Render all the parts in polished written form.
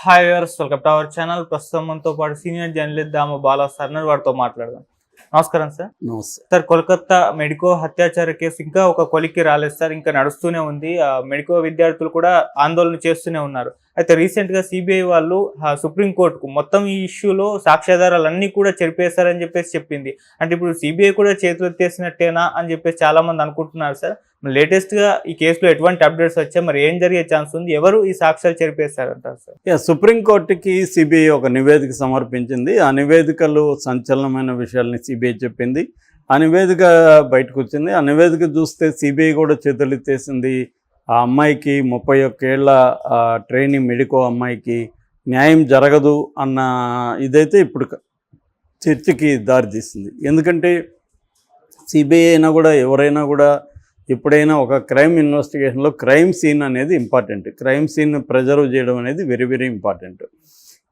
Hi viewers, welcome to our channel. ప్రస్తుతం మనతో పాటు సీనియర్ జర్నలిస్ట్ దామ బాలా సార్ ఉన్నారు. వారితో మాట్లాడదాం. నమస్కారం సార్. నమస్తే సార్, కోల్కతా మెడికో హత్యాచార కేసు ఇంకా ఒక కొలిక్కి రాలేదు సార్. ఇంకా నడుస్తూనే ఉంది. మెడికో విద్యార్థులు కూడా ఆందోళన చేస్తూనే ఉన్నారు. అయితే రీసెంట్ గా సిబిఐ వాళ్ళు సుప్రీంకోర్టుకు మొత్తం ఈ ఇష్యూలో సాక్ష్యాధారాలన్నీ కూడా చెరిపేశారని చెప్పింది. అంటే ఇప్పుడు సిబిఐ కూడా చేతులు ఎత్తేసినట్టేనా అని చెప్పేసి చాలా మంది అనుకుంటున్నారు సార్. లేటెస్ట్ గా ఈ కేసులో ఎటువంటి అప్డేట్స్ వచ్చాయి, మరి ఏం జరిగే ఛాన్స్ ఉంది, ఎవరు ఈ సాక్ష్యాలు చెరిపేశారంటారు సార్? సుప్రీంకోర్టుకి సిబిఐ ఒక నివేదిక సమర్పించింది. ఆ నివేదికలో సంచలనమైన విషయాల్ని సిబిఐ చెప్పింది. ఆ నివేదిక బయటకు వచ్చింది. ఆ నివేదిక చూస్తే సిబిఐ కూడా చేతులెత్తేసింది. ఆ అమ్మాయికి 31 ఏళ్ల ట్రైనింగ్ మెడికో అమ్మాయికి న్యాయం జరగదు అన్న ఇదైతే ఇప్పుడు చర్చకి దారితీస్తుంది. ఎందుకంటే సిబిఐ అయినా కూడా ఎవరైనా కూడా ఎప్పుడైనా ఒక క్రైమ్ ఇన్వెస్టిగేషన్లో క్రైమ్ సీన్ అనేది ఇంపార్టెంట్. క్రైమ్ సీన్ ప్రిజర్వ్ చేయడం అనేది వెరీ వెరీ ఇంపార్టెంట్.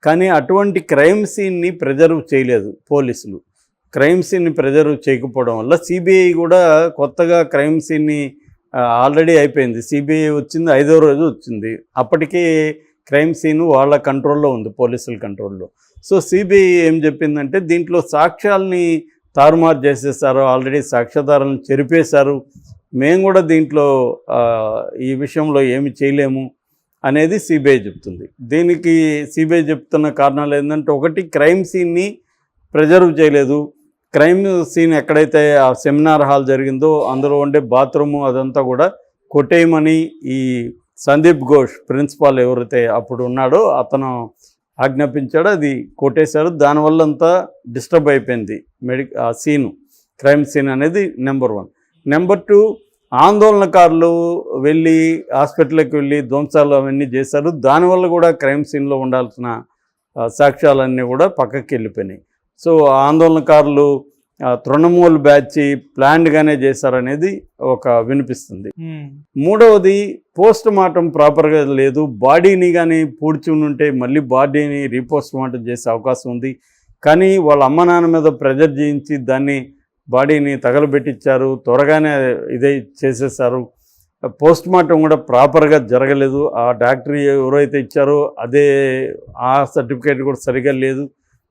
కానీ అటువంటి క్రైమ్ సీన్ని ప్రిజర్వ్ చేయలేదు పోలీసులు. క్రైమ్ సీన్ని ప్రిజర్వ్ చేయకపోవడం వల్ల సిబిఐ కూడా కొత్తగా క్రైమ్ సీన్ని ఆల్రెడీ అయిపోయింది. సిబిఐ వచ్చింది 5వ రోజు వచ్చింది. అప్పటికే క్రైమ్ సీన్ వాళ్ళ కంట్రోల్లో ఉంది, పోలీసుల కంట్రోల్లో. సో సిబిఐ ఏం చెప్పిందంటే దీంట్లో సాక్ష్యాలని తారుమారు చేసేసారు, ఆల్రెడీ సాక్ష్యాధారాలను చెరిపేశారు, మేము కూడా దీంట్లో ఈ విషయంలో ఏమి చేయలేము అనేది సిబిఐ చెప్తుంది. దీనికి సిబిఐ చెప్తున్న కారణాలు ఏంటంటే, ఒకటి క్రైమ్ సీన్ని ప్రిజర్వ్ చేయలేదు. క్రైమ్ సీన్ ఎక్కడైతే ఆ సెమినార్ హాల్ జరిగిందో అందులో ఉండే బాత్రూము అదంతా కూడా కొట్టేయమని ఈ సందీప్ ఘోష్ ప్రిన్సిపాల్ ఎవరైతే అప్పుడు ఉన్నాడో అతను ఆజ్ఞాపించాడు. అది కొట్టేశారు. దానివల్ల అంతా డిస్టర్బ్ అయిపోయింది ఆ సీను, క్రైమ్ సీన్ అనేది నెంబర్ 1. నెంబర్ 2, ఆందోళనకారులు వెళ్ళి హాస్పిటల్కి వెళ్ళి ధ్వంసాలు అవన్నీ చేశారు. దానివల్ల కూడా క్రైమ్ సీన్లో ఉండాల్సిన సాక్ష్యాలన్నీ కూడా పక్కకి వెళ్ళిపోయినాయి. సో ఆందోళనకారులు తృణమూల్ బ్యాచ్ ప్లాన్డ్గానే చేశారనేది ఒక వినిపిస్తుంది. మూడవది, పోస్ట్ మార్టం ప్రాపర్గా లేదు. బాడీని కానీ పూడ్చి ఉంటే మళ్ళీ బాడీని రీపోస్ట్ మార్టం చేసే అవకాశం ఉంది. కానీ వాళ్ళ అమ్మ నాన్న మీద ప్రెజర్ చేయించి దాన్ని బాడీని తగలబెట్టించారు, త్వరగానే ఇదే చేసేసారు. పోస్ట్ మార్టం కూడా ప్రాపర్గా జరగలేదు. ఆ డాక్టర్ ఎవరైతే ఇచ్చారో అదే ఆ సర్టిఫికేట్ కూడా సరిగా లేదు.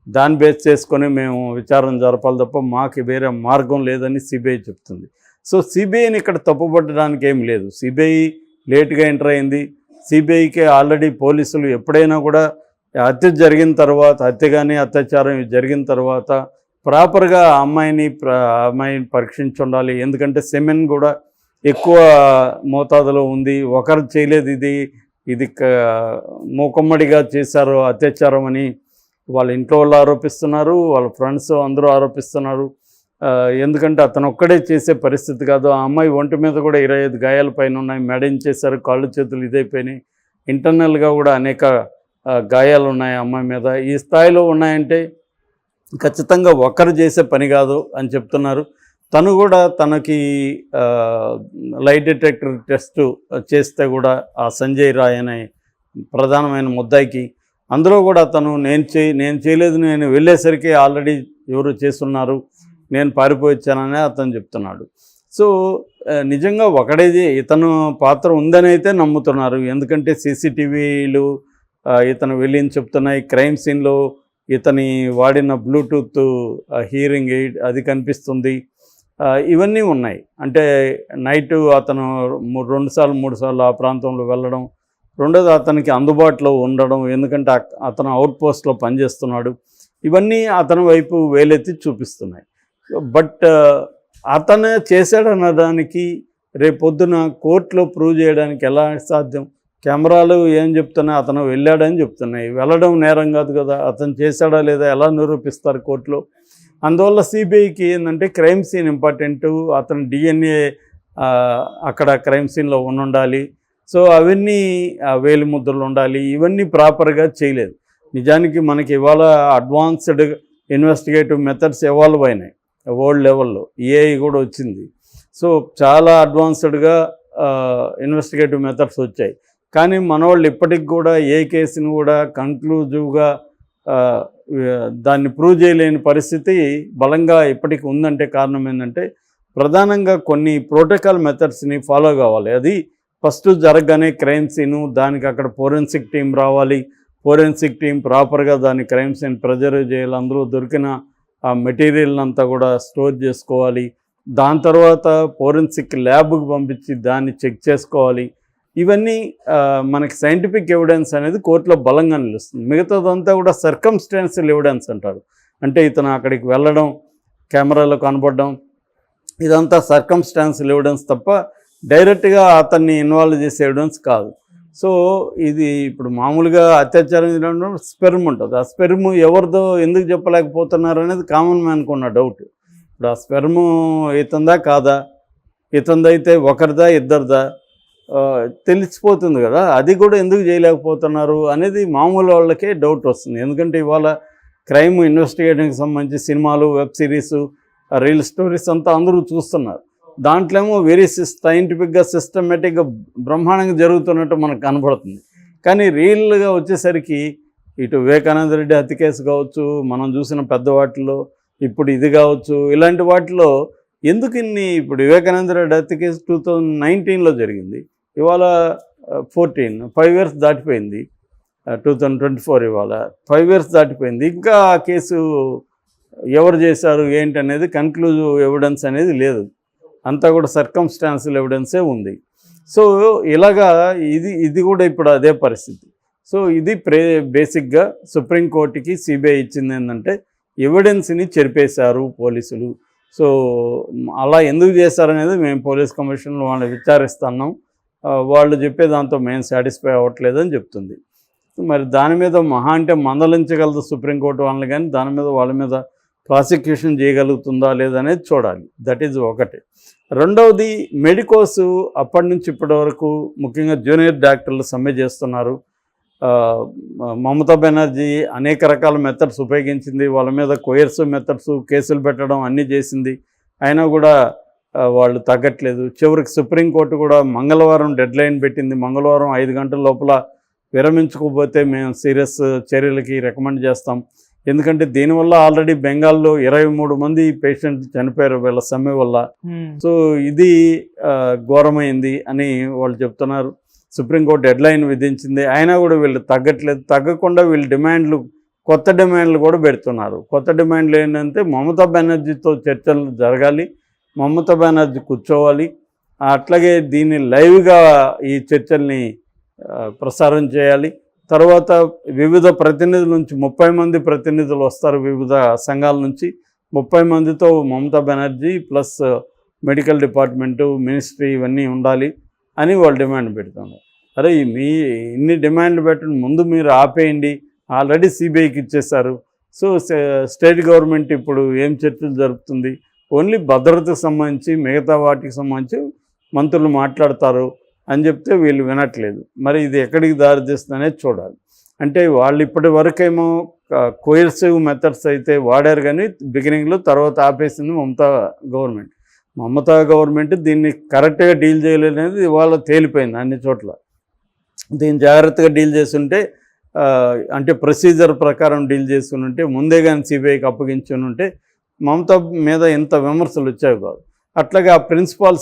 దాన్ని బేస్ చేసుకొని మేము విచారణ జరపాలి తప్ప మాకు వేరే మార్గం లేదని సిబిఐ చెప్తుంది. సో సిబిఐని ఇక్కడ తప్పుపట్టడానికి ఏం లేదు. సిబిఐ లేట్గా ఎంటర్ అయింది. సిబిఐకి ఆల్రెడీ పోలీసులు ఎప్పుడైనా కూడా హత్య జరిగిన తర్వాత, హత్య కానీ అత్యాచారం జరిగిన తర్వాత ప్రాపర్గా అమ్మాయిని పరీక్షించి ఉండాలి. ఎందుకంటే సెమెన్ కూడా ఎక్కువ మోతాదులో ఉంది. ఒకరు చేయలేదు, ఇది మూకమ్మడిగా చేశారు అత్యాచారం అని వాళ్ళ ఇంట్లో వాళ్ళు ఆరోపిస్తున్నారు, వాళ్ళ ఫ్రెండ్స్ అందరూ ఆరోపిస్తున్నారు. ఎందుకంటే అతను ఒక్కడే చేసే పరిస్థితి కాదు. ఆ అమ్మాయి ఒంటి మీద కూడా 25 గాయాల పైన ఉన్నాయి. మెడించేశారు, కాళ్ళు చేతులు ఇదైపోయినాయి. ఇంటర్నల్గా కూడా అనేక గాయాలు ఉన్నాయి అమ్మాయి మీద. ఈ స్థాయిలో ఉన్నాయంటే ఖచ్చితంగా ఒక్కరు చేసే పని కాదు అని చెప్తున్నారు. తను కూడా తనకి లైట్ డిటెక్టర్ టెస్ట్ చేస్తే కూడా ఆ సంజయ్ రాయ్ అనే ప్రధానమైన ముద్దాయికి అందులో కూడా తను నేను చేయలేదు, నేను వెళ్ళేసరికి ఆల్రెడీ ఎవరు చేస్తున్నారు, నేను పారిపోయిచ్చానని అతను చెప్తున్నాడు. సో నిజంగా ఒకడేది ఇతను పాత్ర ఉందని అయితే నమ్ముతున్నారు. ఎందుకంటే సీసీటీవీలు ఇతను వెళ్ళింది చెప్తున్నాయి. క్రైమ్ సీన్లో ఇతని వాడిన బ్లూటూత్ హియరింగ్ ఎయిడ్ అది కనిపిస్తుంది. ఇవన్నీ ఉన్నాయి. అంటే నైటు అతను 2 సార్లు 3 సార్లు ఆ ప్రాంతంలో వెళ్ళడం, రెండోది అతనికి అందుబాటులో ఉండడం, ఎందుకంటే అతను అవుట్ పోస్ట్లో పనిచేస్తున్నాడు. ఇవన్నీ అతని వైపు వేలెత్తి చూపిస్తున్నాయి. బట్ అతను చేశాడనడానికి రేపొద్దున కోర్టులో ప్రూవ్ చేయడానికి ఎలా సాధ్యం? కెమెరాలు ఏం చెప్తున్నాయి? అతను వెళ్ళాడని చెప్తున్నాయి. వెళ్ళడం నేరం కాదు కదా. అతను చేశాడా లేదా ఎలా నిరూపిస్తారు కోర్టులో? అందువల్ల సిబిఐకి ఏంటంటే క్రైమ్ సీన్ ఇంపార్టెంటు. అతను డిఎన్ఏ అక్కడ క్రైమ్ సీన్లో ఉండాలి. సో అవన్నీ వేలి ముద్రలు ఉండాలి. ఇవన్నీ ప్రాపర్గా చేయలేదు. నిజానికి మనకి ఇవాళ అడ్వాన్స్డ్ ఇన్వెస్టిగేటివ్ మెథడ్స్ ఎవాల్వ్ అయినాయి వరల్డ్ లెవెల్లో. ఏఐ కూడా వచ్చింది. సో చాలా అడ్వాన్స్డ్గా ఇన్వెస్టిగేటివ్ మెథడ్స్ వచ్చాయి. కానీ మనవాళ్ళు ఇప్పటికి కూడా ఏ కేసుని కూడా కంక్లూజివ్గా దాన్ని ప్రూవ్ చేయలేని పరిస్థితి బలంగా ఇప్పటికి ఉందంటే కారణం ఏంటంటే, ప్రధానంగా కొన్ని ప్రోటోకాల్ మెథడ్స్ని ఫాలో కావాలి. అది ఫస్ట్ జరగగానే క్రైమ్ సీను, దానికి అక్కడ ఫోరెన్సిక్ టీం రావాలి. ఫోరెన్సిక్ టీం ప్రాపర్గా దాని క్రైమ్ సీన్ ప్రిజర్వ్ చేయాలి, అందులో దొరికిన ఆ మెటీరియల్ అంతా కూడా స్టోర్ చేసుకోవాలి, దాని తర్వాత ఫోరెన్సిక్ ల్యాబ్కి పంపించి దాన్ని చెక్ చేసుకోవాలి. ఇవన్నీ మనకి సైంటిఫిక్ ఎవిడెన్స్ అనేది కోర్టులో బలంగా నిలుస్తుంది. మిగతాదంతా కూడా సర్కమ్స్టాన్షియల్ ఎవిడెన్స్ అంటారు. అంటే ఇతను అక్కడికి వెళ్ళడం, కెమెరాలో కనపడడం, ఇదంతా సర్కమ్స్టాన్షియల్ ఎవిడెన్స్ తప్ప డైరెక్ట్గా అతన్ని ఇన్వాల్వ్ చేసే ఎవిడెన్స్ కాదు. సో ఇది ఇప్పుడు మామూలుగా అత్యాచారం స్పెర్మ్ ఉంటుంది, ఆ స్పెర్మ్ ఎవరిదో ఎందుకు చెప్పలేకపోతున్నారు అనేది కామన్ మ్యాన్కి ఉన్న డౌట్. ఇప్పుడు ఆ స్పెర్మ్ ఇతందా కాదా, ఇతందైతే ఒకరిదా ఇద్దరిదా తెలిసిపోతుంది కదా, అది కూడా ఎందుకు చేయలేకపోతున్నారు అనేది మామూలు వాళ్ళకే డౌట్ వస్తుంది. ఎందుకంటే ఇవాళ క్రైమ్ ఇన్వెస్టిగేషన్కి సంబంధించి సినిమాలు, వెబ్ సిరీస్, రియల్ స్టోరీస్ అంతా అందరూ చూస్తున్నారు. దాంట్లో ఏమో వెరీ సైంటిఫిక్గా సిస్టమేటిక్గా బ్రహ్మాండంగా జరుగుతున్నట్టు మనకు కనబడుతుంది. కానీ రియల్గా వచ్చేసరికి ఇటు వివేకానంద రెడ్డి హత్య కేసు కావచ్చు, మనం చూసిన పెద్ద వాటిలో ఇప్పుడు ఇది కావచ్చు, ఇలాంటి వాటిలో ఎందుకు ఇన్ని, ఇప్పుడు వివేకానంద రెడ్డి హత్య కేసు 2019లో జరిగింది, ఇవాళ 5 years దాటిపోయింది, 2024 ఇవాళ 5 years దాటిపోయింది. ఇంకా ఆ కేసు ఎవరు చేశారు ఏంటి అనేది కన్క్లూజివ్ ఎవిడెన్స్ అనేది లేదు, అంతా కూడా సర్కమ్స్టాన్షియల్ ఎవిడెన్సే ఉంది. సో ఇలాగా ఇది కూడా ఇప్పుడు అదే పరిస్థితి. సో ఇది బేసిక్గా సుప్రీంకోర్టుకి సిబిఐ ఇచ్చింది ఏంటంటే ఎవిడెన్స్ని చెరిపేశారు పోలీసులు. సో అలా ఎందుకు చేశారనేది మేము పోలీస్ కమిషన్లో వాళ్ళని విచారిస్తున్నాం, వాళ్ళు చెప్పే దాంతో మేము సాటిస్ఫై అవ్వట్లేదని చెప్తుంది. మరి దాని మీద మహా అంటే మందలించగలదు సుప్రీంకోర్టు వాళ్ళని, కానీ దాని మీద వాళ్ళ మీద ప్రాసిక్యూషన్ చేయగలుగుతుందా లేదనేది చూడాలి. దట్ ఈజ్ ఒకటి. రెండవది, మెడికోస్ అప్పటి నుంచి ఇప్పటి వరకు ముఖ్యంగా జూనియర్ డాక్టర్లు సమ్మె చేస్తున్నారు. మమతా బెనర్జీ అనేక రకాల మెథడ్స్ ఉపయోగించింది, వాళ్ళ మీద కోయర్సివ్ మెథడ్స్ కేసులు పెట్టడం అన్నీ చేసింది, అయినా కూడా వాళ్ళు తగ్గట్లేదు. చివరికి సుప్రీంకోర్టు కూడా మంగళవారం డెడ్లైన్ పెట్టింది, మంగళవారం 5 గంటల లోపల విరమించుకోకపోతే మేము సీరియస్ చర్యలకి రికమెండ్ చేస్తాం. ఎందుకంటే దీనివల్ల ఆల్రెడీ బెంగాల్లో 23 మంది పేషెంట్లు చనిపోయారు వీళ్ళ సమ్మె వల్ల. సో ఇది ఘోరమైంది అని వాళ్ళు చెప్తున్నారు. సుప్రీంకోర్టు డెడ్లైన్ విధించింది, అయినా కూడా వీళ్ళు తగ్గట్లేదు. తగ్గకుండా వీళ్ళు కొత్త డిమాండ్లు కూడా పెడుతున్నారు. కొత్త డిమాండ్లు ఏంటంటే మమతా బెనర్జీతో చర్చలు జరగాలి, మమతా బెనర్జీ కూర్చోవాలి, అట్లాగే దీన్ని లైవ్గా ఈ చర్చల్ని ప్రసారం చేయాలి. తర్వాత వివిధ ప్రతినిధుల నుంచి 30 మంది ప్రతినిధులు వస్తారు, వివిధ సంఘాల నుంచి 30 మందితో Mamata Banerjee plus medical department, ministry ఇవన్నీ ఉండాలి అని వాళ్ళు డిమాండ్ పెడుతున్నారు. అరే మీ ఇన్ని డిమాండ్లు పెట్టండి, ముందు మీరు ఆపేయండి, ఆల్రెడీ సిబిఐకి ఇచ్చేశారు. సో స్టేట్ గవర్నమెంట్ ఇప్పుడు ఏం చర్చలు జరుపుతుంది, ఓన్లీ భద్రతకు సంబంధించి మిగతా వాటికి సంబంధించి మంత్రులు మాట్లాడతారు అని చెప్తే వీళ్ళు వినట్లేదు. మరి ఇది ఎక్కడికి దారి తీస్తుందనేది చూడాలి. అంటే వాళ్ళు ఇప్పటి వరకేమో కోయర్సివ్ మెథడ్స్ అయితే వాడారు, కానీ బిగినింగ్లో, తర్వాత ఆపేసింది మమతా గవర్నమెంట్ దీన్ని కరెక్ట్గా డీల్ చేయలేదనేది ఇవాళ తేలిపోయింది అన్ని చోట్ల. దీన్ని జాగ్రత్తగా డీల్ చేస్తుంటే, అంటే ప్రొసీజర్ ప్రకారం డీల్ చేసుకుని ఉంటే, ముందే కానీ సిబిఐకి అప్పగించుకుని ఉంటే మమతా మీద ఎంత విమర్శలు వచ్చాయి కాదు. అట్లాగే ఆ ప్రిన్సిపాల్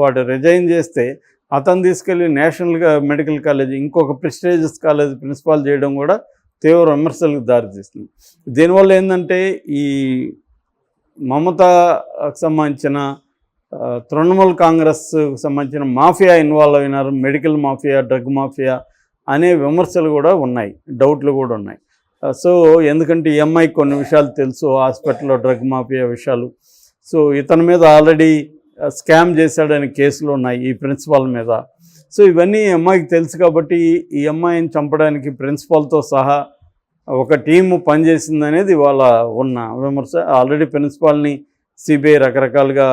వాడు రిజైన్ చేస్తే అతను తీసుకెళ్ళి నేషనల్ మెడికల్ కాలేజ్, ఇంకొక ప్రెస్టీజియస్ కాలేజ్ ప్రిన్సిపాల్ చేయడం కూడా తీవ్ర విమర్శలకు దారితీస్తుంది. దీనివల్ల ఏంటంటే ఈ మమతాకు సంబంధించిన తృణమూల్ కాంగ్రెస్కు సంబంధించిన మాఫియా ఇన్వాల్వ్ అయినారు, మెడికల్ మాఫియా, డ్రగ్ మాఫియా అనే విమర్శలు కూడా ఉన్నాయి, డౌట్లు కూడా ఉన్నాయి. సో ఎందుకంటే ఈ అమ్మాయికి కొన్ని విషయాలు తెలుసు, హాస్పిటల్లో డ్రగ్ మాఫియా విషయాలు. సో ఇతని మీద ఆల్రెడీ స్కామ్ చేశాడని కేసులు ఉన్నాయి ఈ ప్రిన్సిపాల్ మీద. సో ఇవన్నీ ఈ అమ్మాయికి తెలుసు కాబట్టి ఈ అమ్మాయిని చంపడానికి ప్రిన్సిపాల్తో సహా ఒక టీము పనిచేసిందనేది వాళ్ళ ఉన్న విమర్శ. ఆల్రెడీ ప్రిన్సిపాల్ని సిబిఐ రకరకాలుగా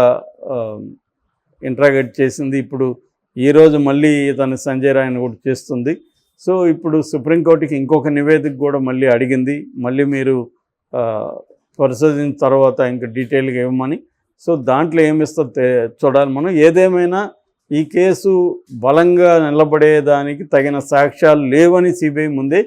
ఇంట్రాగేట్ చేసింది. ఇప్పుడు ఈరోజు మళ్ళీ ఇతను సంజయ్ రాయ్ని కూడా చేస్తుంది. సో ఇప్పుడు సుప్రీంకోర్టుకి ఇంకొక నివేదిక కూడా మళ్ళీ అడిగింది, మళ్ళీ మీరు పరిశోధించిన తర్వాత ఇంకా డీటెయిల్గా ఇవ్వమని. సో దాంట్లో ఏమిస్తుందో చూడాలి మనం. ఏదేమైనా ఈ కేసు బలంగా నిలబడేదానికి తగిన సాక్ష్యాలు లేవని సిబిఐ ముందే